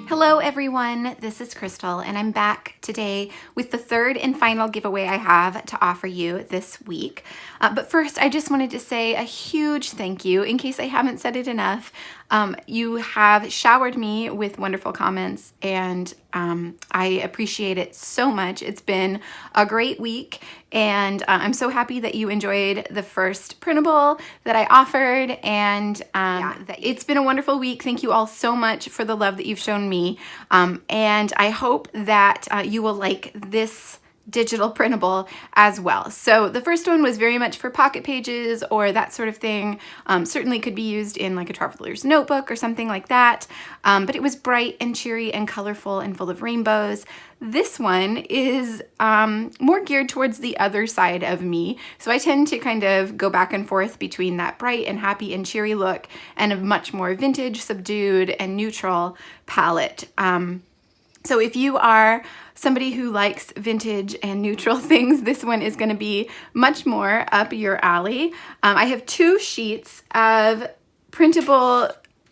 Hello everyone, this is Crystal and I'm back today with the third and final giveaway I have to offer you this week. But first I just wanted to say a huge thank you in case I haven't said it enough. You have showered me with wonderful comments and I appreciate it so much. It's been a great week and I'm so happy that you enjoyed the first printable that I offered, and it's been a wonderful week. Thank you all so much for the love that you've shown me, and I hope that you will like this digital printable as well. So the first one was very much for pocket pages or that sort of thing. Certainly could be used in like a traveler's notebook or something like that. But it was bright and cheery and colorful and full of rainbows. This one is more geared towards the other side of me. So I tend to kind of go back and forth between that bright and happy and cheery look and a much more vintage, subdued, and neutral palette. So if you are somebody who likes vintage and neutral things, this one is going to be much more up your alley. I have 2 sheets of printable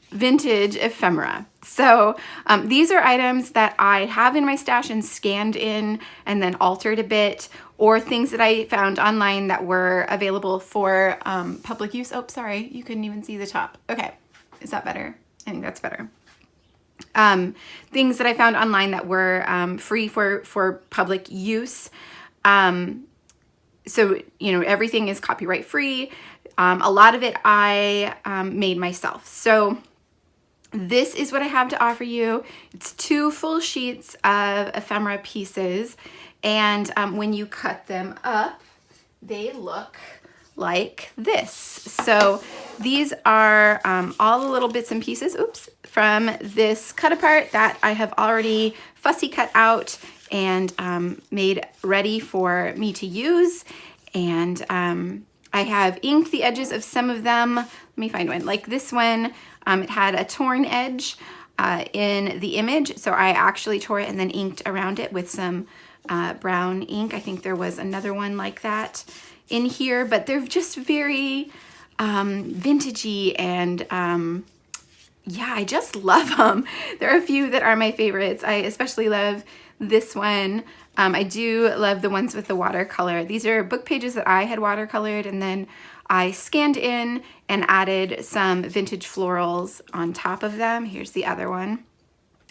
vintage ephemera. So these are items that I have in my stash and scanned in and then altered a bit, or things that I found online that were available for public use. Oh, sorry, you couldn't even see the top. Okay, is that better? I think that's better. Things that I found online that were free for public use. So, you know, everything is copyright free. A lot of it I made myself. So this is what I have to offer you. It's 2 full sheets of ephemera pieces. And when you cut them up, they look like this. So these are all the little bits and pieces, from this cut apart that I have already fussy cut out and made ready for me to use. And I have inked the edges of some of them. Let me find one. Like this one, it had a torn edge in the image. So I actually tore it and then inked around it with some brown ink. I think there was another one like that in here, but they're just very vintagey and yeah, I just love them. There are a few that are my favorites. I especially love this one. I do love the ones with the watercolor. These are book pages that I had watercolored, and then I scanned in and added some vintage florals on top of them. Here's the other one.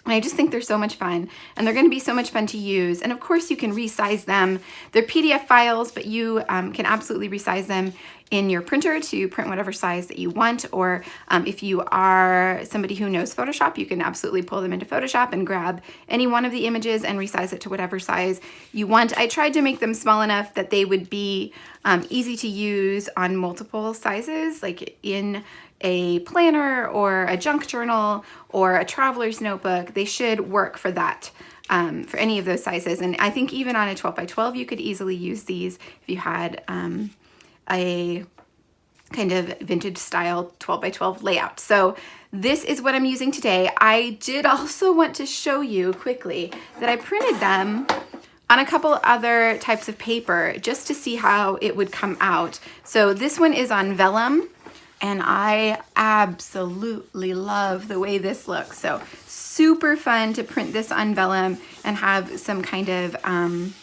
And I just think they're so much fun, and they're going to be so much fun to use. And of course you can resize them. They're PDF files, but you can absolutely resize them in your printer to print whatever size that you want. Or if you are somebody who knows Photoshop, you can absolutely pull them into Photoshop and grab any one of the images and resize it to whatever size you want. I tried to make them small enough that they would be easy to use on multiple sizes, like in a planner or a junk journal or a traveler's notebook. They should work for that, for any of those sizes. And I think even on a 12 by 12, you could easily use these if you had a kind of vintage style 12 by 12 layout. So this is what I'm using today. I did also want to show you quickly that I printed them on a couple other types of paper just to see how it would come out. So this one is on vellum, and I absolutely love the way this looks. So super fun to print this on vellum and have some kind of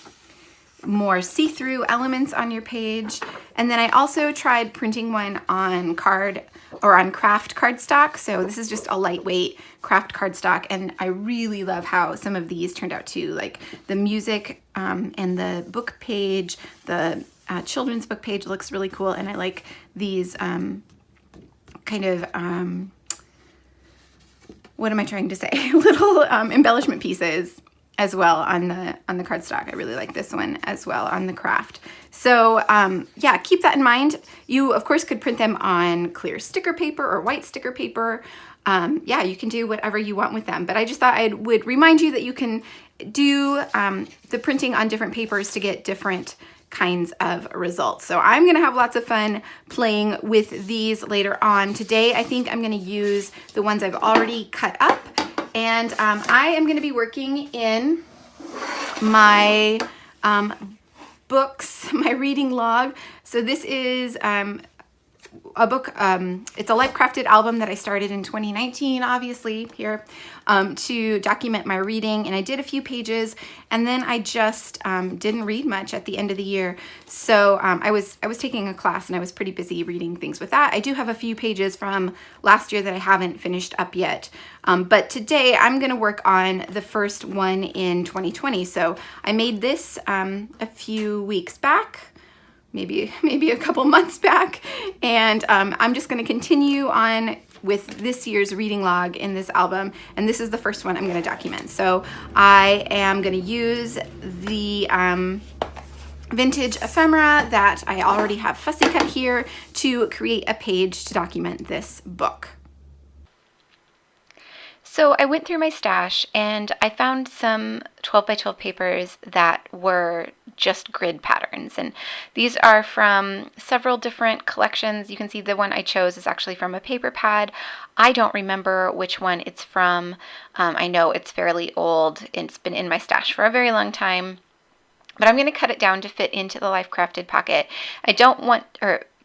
more see-through elements on your page. And then I also tried printing one on card or on craft cardstock. So this is just a lightweight craft cardstock, and I really love how some of these turned out too. Like the music and the book page, the children's book page looks really cool, and I like these kind of, what am I trying to say? Little embellishment pieces as well on the cardstock. I really like this one as well on the craft. So yeah, keep that in mind. You of course could print them on clear sticker paper or white sticker paper. Yeah, you can do whatever you want with them, but I just thought I would remind you that you can do the printing on different papers to get different kinds of results. So I'm gonna have lots of fun playing with these later on. Today, I think I'm gonna use the ones I've already cut up, and I am gonna be working in my books, my reading log. So this is a book, it's a life crafted album that I started in 2019, obviously here, to document my reading. And I did a few pages, and then I just didn't read much at the end of the year. So I was taking a class, and I was pretty busy reading things with that. I do have a few pages from last year that I haven't finished up yet. But today I'm going to work on the first one in 2020. So I made this a few weeks back, maybe a couple months back, and I'm just going to continue on with this year's reading log in this album, and this is the first one I'm going to document. So I am going to use the vintage ephemera that I already have fussy cut here to create a page to document this book. So I went through my stash and I found some 12 by 12 papers that were just grid patterns, and these are from several different collections. You can see the one I chose is actually from a paper pad. I don't remember which one it's from. I know it's fairly old. It's been in my stash for a very long time, but I'm going to cut it down to fit into the Life Crafted pocket.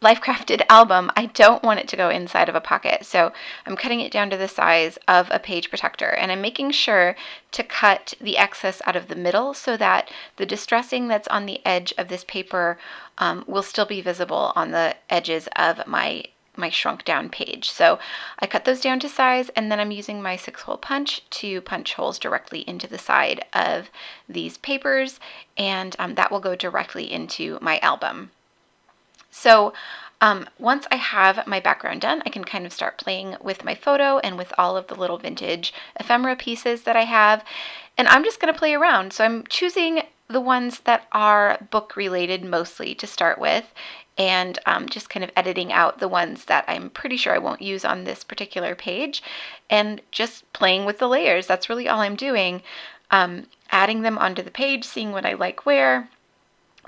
Life Crafted album, I don't want it to go inside of a pocket. So I'm cutting it down to the size of a page protector, and I'm making sure to cut the excess out of the middle so that the distressing that's on the edge of this paper will still be visible on the edges of my shrunk down page. So I cut those down to size, and then I'm using my 6-hole punch to punch holes directly into the side of these papers, and that will go directly into my album. So once I have my background done, I can kind of start playing with my photo and with all of the little vintage ephemera pieces that I have. And I'm just going to play around. So I'm choosing the ones that are book related mostly to start with, and just kind of editing out the ones that I'm pretty sure I won't use on this particular page, and just playing with the layers. That's really all I'm doing. Adding them onto the page, seeing what I like where,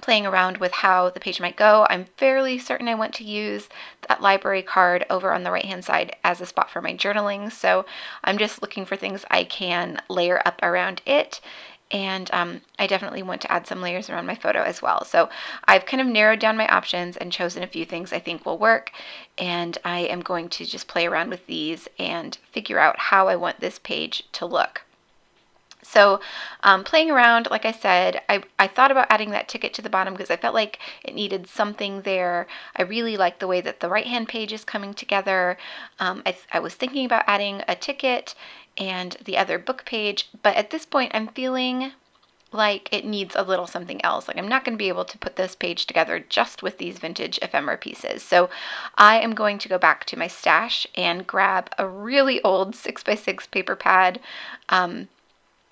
playing around with how the page might go. I'm fairly certain I want to use that library card over on the right hand side as a spot for my journaling, so I'm just looking for things I can layer up around it, and I definitely want to add some layers around my photo as well. So I've kind of narrowed down my options and chosen a few things I think will work, and I am going to just play around with these and figure out how I want this page to look. So playing around, like I said, I thought about adding that ticket to the bottom because I felt like it needed something there. I really like the way that the right-hand page is coming together. I was thinking about adding a ticket and the other book page, but at this point I'm feeling like it needs a little something else. Like I'm not going to be able to put this page together just with these vintage ephemera pieces. So I am going to go back to my stash and grab a really old 6x6 paper pad.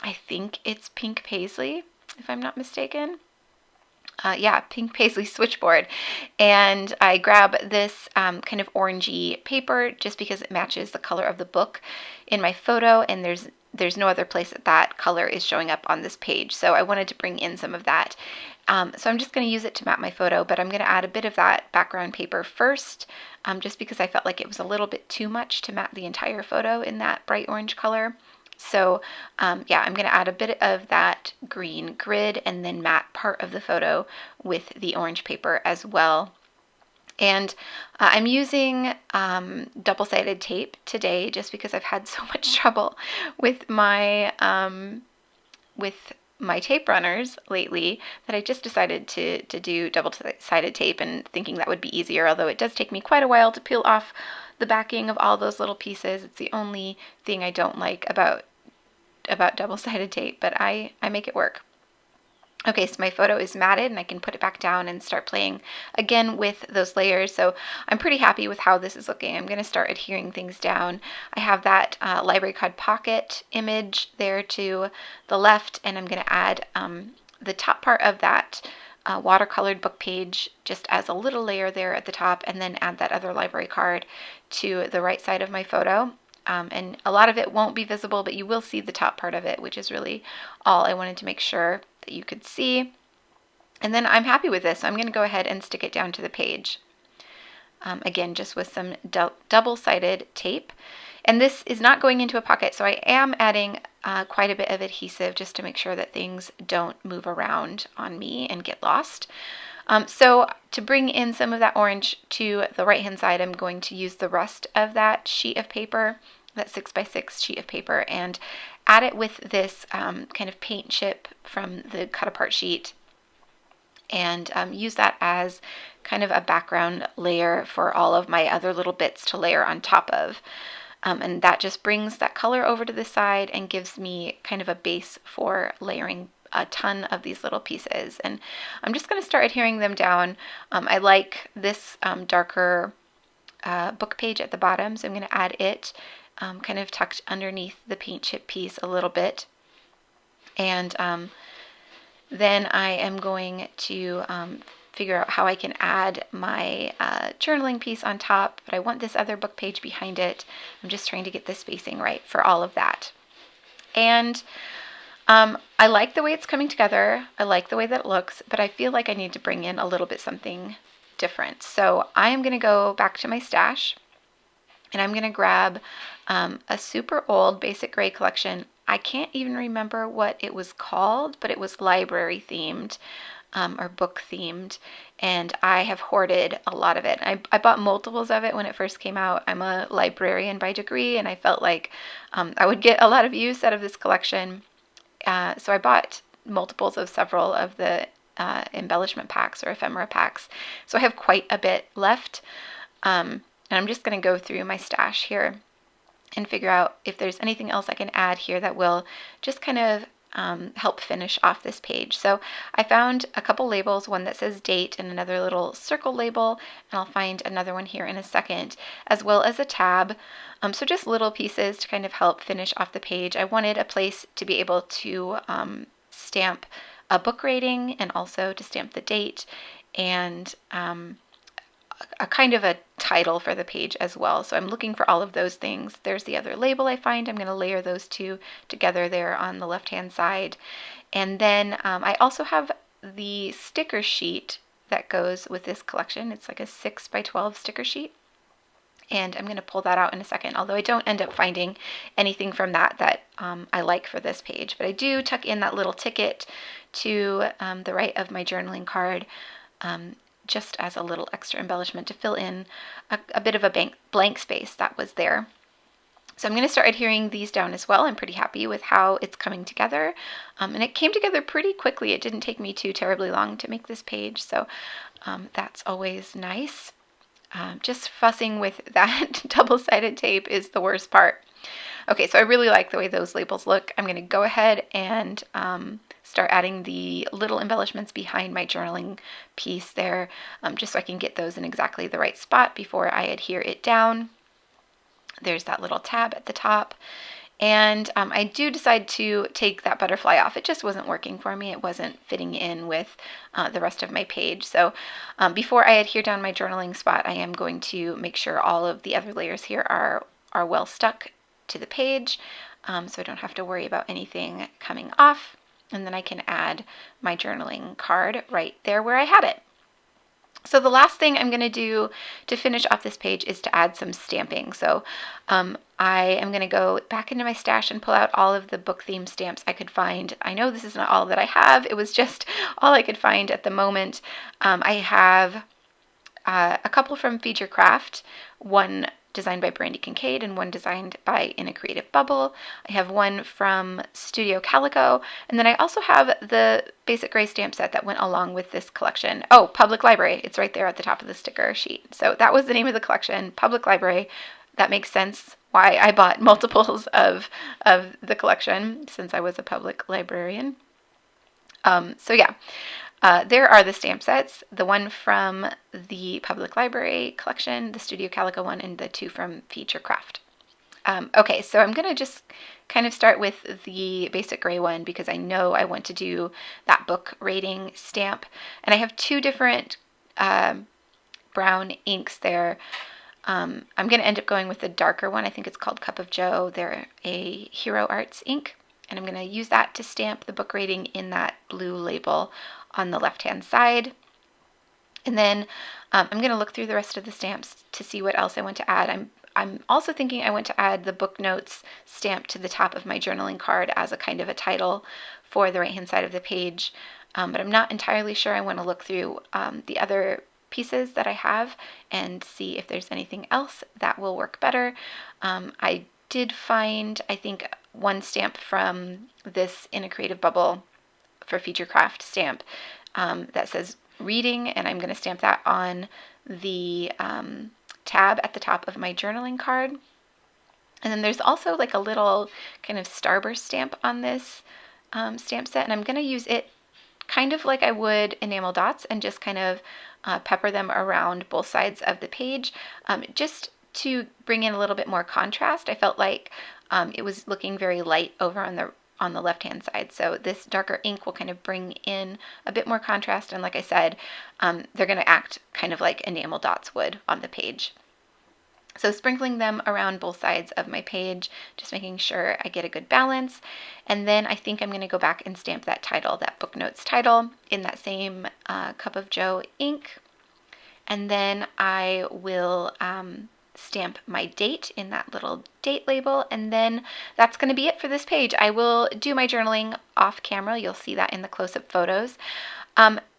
I think it's pink paisley, if I'm not mistaken. Yeah, pink paisley switchboard. And I grab this kind of orangey paper just because it matches the color of the book in my photo, and there's no other place that color is showing up on this page. So I wanted to bring in some of that. So I'm just going to use it to map my photo, but I'm going to add a bit of that background paper first, just because I felt like it was a little bit too much to map the entire photo in that bright orange color. So yeah, I'm going to add a bit of that green grid and then matte part of the photo with the orange paper as well. And I'm using double-sided tape today just because I've had so much trouble with my tape runners lately that I just decided to do double-sided tape, and thinking that would be easier, although it does take me quite a while to peel off the backing of all those little pieces. It's the only thing I don't like about double-sided tape, but I make it work. Okay, so my photo is matted and I can put it back down and start playing again with those layers. So I'm pretty happy with how this is looking. I'm going to start adhering things down. I have that library card pocket image there to the left, and I'm going to add the top part of that watercolored book page just as a little layer there at the top, and then add that other library card to the right side of my photo. And a lot of it won't be visible, but you will see the top part of it, which is really all I wanted to make sure that you could see. And then I'm happy with this, so I'm going to go ahead and stick it down to the page. Again, just with some double-sided tape. And this is not going into a pocket, so I am adding quite a bit of adhesive just to make sure that things don't move around on me and get lost. So to bring in some of that orange to the right hand side, I'm going to use the rest of that sheet of paper, that 6x6 sheet of paper, and add it with this kind of paint chip from the cut apart sheet, and use that as kind of a background layer for all of my other little bits to layer on top of. And that just brings that color over to the side and gives me kind of a base for layering a ton of these little pieces. And I'm just going to start adhering them down. I like this darker book page at the bottom, so I'm going to add it kind of tucked underneath the paint chip piece a little bit. And then I am going to figure out how I can add my journaling piece on top, but I want this other book page behind it. I'm just trying to get the spacing right for all of that. And I like the way it's coming together. I like the way that it looks, but I feel like I need to bring in a little bit something different. So I am going to go back to my stash, and I'm going to grab a super old Basic Gray collection. I can't even remember what it was called, but it was library themed or book themed, and I have hoarded a lot of it. I bought multiples of it when it first came out. I'm a librarian by degree, and I felt like I would get a lot of use out of this collection. So I bought multiples of several of the embellishment packs or ephemera packs. So I have quite a bit left. And I'm just going to go through my stash here and figure out if there's anything else I can add here that will just kind of help finish off this page. So I found a couple labels, one that says date and another little circle label, and I'll find another one here in a second, as well as a tab. So just little pieces to kind of help finish off the page. I wanted a place to be able to stamp a book rating and also to stamp the date, and a kind of a title for the page as well. So I'm looking for all of those things. There's the other label I find. I'm going to layer those two together there on the left hand side. And then I also have the sticker sheet that goes with this collection. It's like a 6x12 sticker sheet. And I'm going to pull that out in a second, although I don't end up finding anything from that I like for this page. But I do tuck in that little ticket to the right of my journaling card, just as a little extra embellishment to fill in a bit of a blank space that was there. So I'm going to start adhering these down as well. I'm pretty happy with how it's coming together. And it came together pretty quickly. It didn't take me too terribly long to make this page, so that's always nice. Just fussing with that double-sided tape is the worst part. Okay, so I really like the way those labels look. I'm going to go ahead and start adding the little embellishments behind my journaling piece there, just so I can get those in exactly the right spot before I adhere it down. There's that little tab at the top. And I do decide to take that butterfly off. It just wasn't working for me. It wasn't fitting in with the rest of my page. So before I adhere down my journaling spot, I am going to make sure all of the other layers here are well stuck to the page, so I don't have to worry about anything coming off. And then I can add my journaling card right there where I had it. So the last thing I'm going to do to finish off this page is to add some stamping. So I am going to go back into my stash and pull out all of the book theme stamps I could find. I know this is not all that I have. It was just all I could find at the moment. I have a couple from Feature Craft, one designed by Brandy Kincaid and one designed by In a Creative Bubble. I have one from Studio Calico, and then I also have the Basic Gray stamp set that went along with this collection. Oh, Public Library. It's right there at the top of the sticker sheet. So that was the name of the collection, Public Library. That makes sense why I bought multiples of the collection, since I was a public librarian. So yeah. There are the stamp sets, the one from the Public Library collection, the Studio Calico one, and the two from Feature Craft. Okay, so I'm going to just kind of start with the Basic Gray one because I know I want to do that book rating stamp. And I have two different brown inks there. I'm going to end up going with the darker one. I think it's called Cup of Joe. They're a Hero Arts ink. And I'm going to use that to stamp the book rating in that blue label on the left-hand side. And then I'm going to look through the rest of the stamps to see what else I want to add. I'm also thinking I want to add the book notes stamp to the top of my journaling card as a kind of a title for the right-hand side of the page. but I'm not entirely sure. I want to look through the other pieces that I have and see if there's anything else that will work better. I did find, I think, one stamp from this In a Creative Bubble for Feature Craft stamp that says reading, and I'm going to stamp that on the tab at the top of my journaling card. And then there's also like a little kind of starburst stamp on this stamp set, and I'm going to use it kind of like I would enamel dots and just kind of pepper them around both sides of the page, just to bring in a little bit more contrast. I felt like it was looking very light over on the left hand side, so this darker ink will kind of bring in a bit more contrast, and like I said, they're going to act kind of like enamel dots would on the page. So sprinkling them around both sides of my page, just making sure I get a good balance. And then I think I'm going to go back and stamp that title, that book notes title, in that same Cup of Joe ink. And then I will stamp my date in that little date label, and then that's going to be it for this page. I will do my journaling off camera. You'll see that in the close-up photos.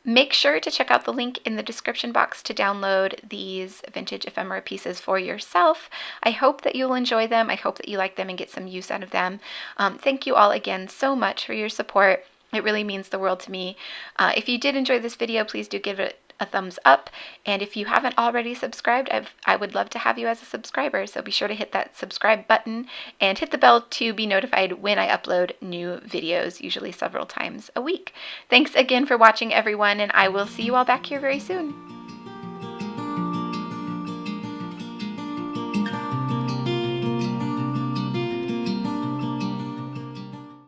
Make sure to check out the link in the description box to download these vintage ephemera pieces for yourself. I hope that you'll enjoy them. I hope that you like them and get some use out of them. Thank you all again so much for your support. It really means the world to me. If you did enjoy this video, please do give it a thumbs up. And if you haven't already subscribed, I would love to have you as a subscriber. So be sure to hit that subscribe button and hit the bell to be notified when I upload new videos, usually several times a week. Thanks again for watching, everyone, and I will see you all back here very soon.